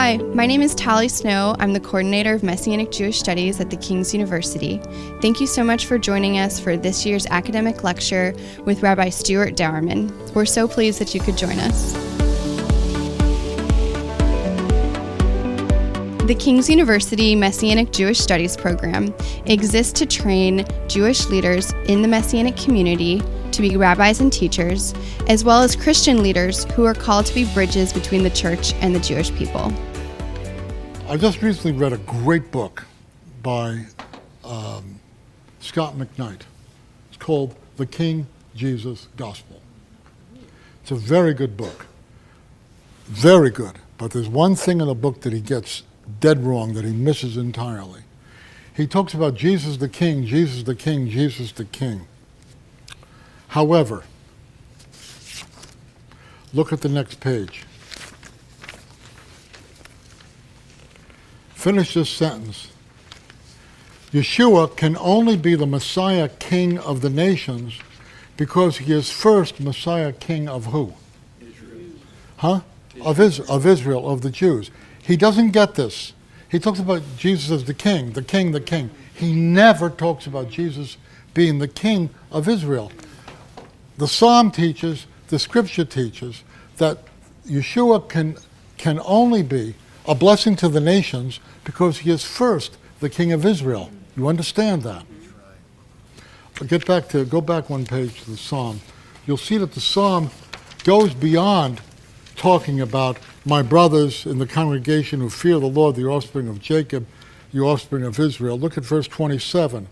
Hi, my name is Tally Snow. I'm the coordinator of Messianic Jewish Studies at the King's University. Thank you so much for joining us for this year's academic lecture with Rabbi Stuart Dowerman. We're so pleased that you could join us. The King's University Messianic Jewish Studies program exists to train Jewish leaders in the Messianic community to be rabbis and teachers, as well as Christian leaders who are called to be bridges between the church and the Jewish people. I just recently read a great book by Scott McKnight. It's called The King Jesus Gospel. It's a very good book. Very good. But there's one thing in the book that he gets dead wrong, that he misses entirely. He talks about Jesus the King, Jesus the King, Jesus the King. However, look at the next page. Finish this sentence. Yeshua can only be the Messiah King of the nations because he is first Messiah King of who? Israel. Of Israel, of the Jews. He doesn't get this. He talks about Jesus as the King, the King, the King. He never talks about Jesus being the King of Israel. The Psalm teaches, the Scripture teaches, that Yeshua can only be a blessing to the nations because he is first the King of Israel. You understand that? Go back one page to the Psalm. You'll see that the Psalm goes beyond talking about my brothers in the congregation who fear the Lord, the offspring of Jacob, the offspring of Israel. Look at verse 27.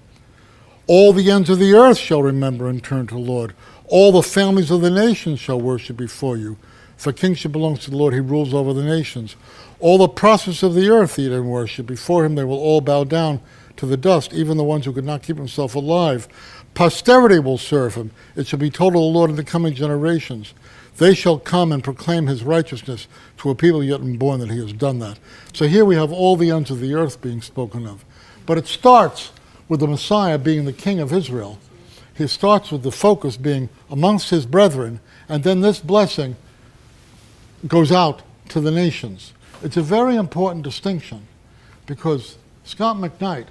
All the ends of the earth shall remember and turn to the Lord. All the families of the nations shall worship before you. For kingship belongs to the Lord, he rules over the nations. All the prophets of the earth eat and worship. Before him they will all bow down to the dust, even the ones who could not keep himself alive. Posterity will serve him. It shall be told of the Lord in the coming generations. They shall come and proclaim his righteousness to a people yet unborn that he has done that. So here we have all the ends of the earth being spoken of. But it starts with the Messiah being the King of Israel. He starts with the focus being amongst his brethren, and then this blessing goes out to the nations. It's a very important distinction because Scott McKnight,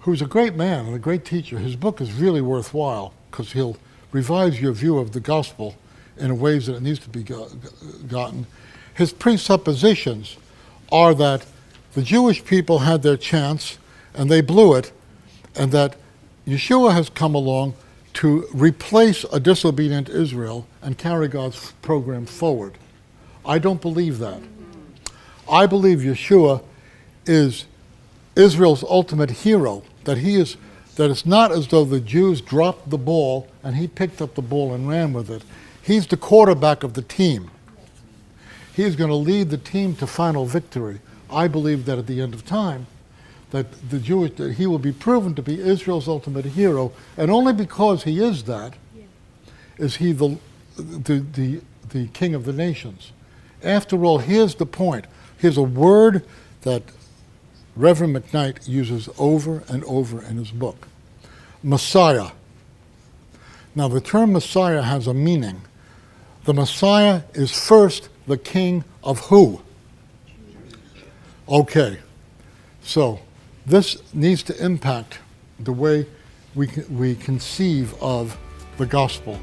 who's a great man and a great teacher, his book is really worthwhile because he'll revise your view of the gospel in ways that it needs to be gotten. His presuppositions are that the Jewish people had their chance and they blew it, and that Yeshua has come along to replace a disobedient Israel and carry God's program forward. I don't believe that. I believe Yeshua is Israel's ultimate hero, that it's not as though the Jews dropped the ball and he picked up the ball and ran with it. He's the quarterback of the team. He's going to lead the team to final victory. I believe that at the end of time, that he will be proven to be Israel's ultimate hero, and only because he is that, is he the King of the nations. After all, here's the point. Here's a word that Reverend McKnight uses over and over in his book. Messiah. Now, the term Messiah has a meaning. The Messiah is first the King of who? Okay, so this needs to impact the way we conceive of the gospel.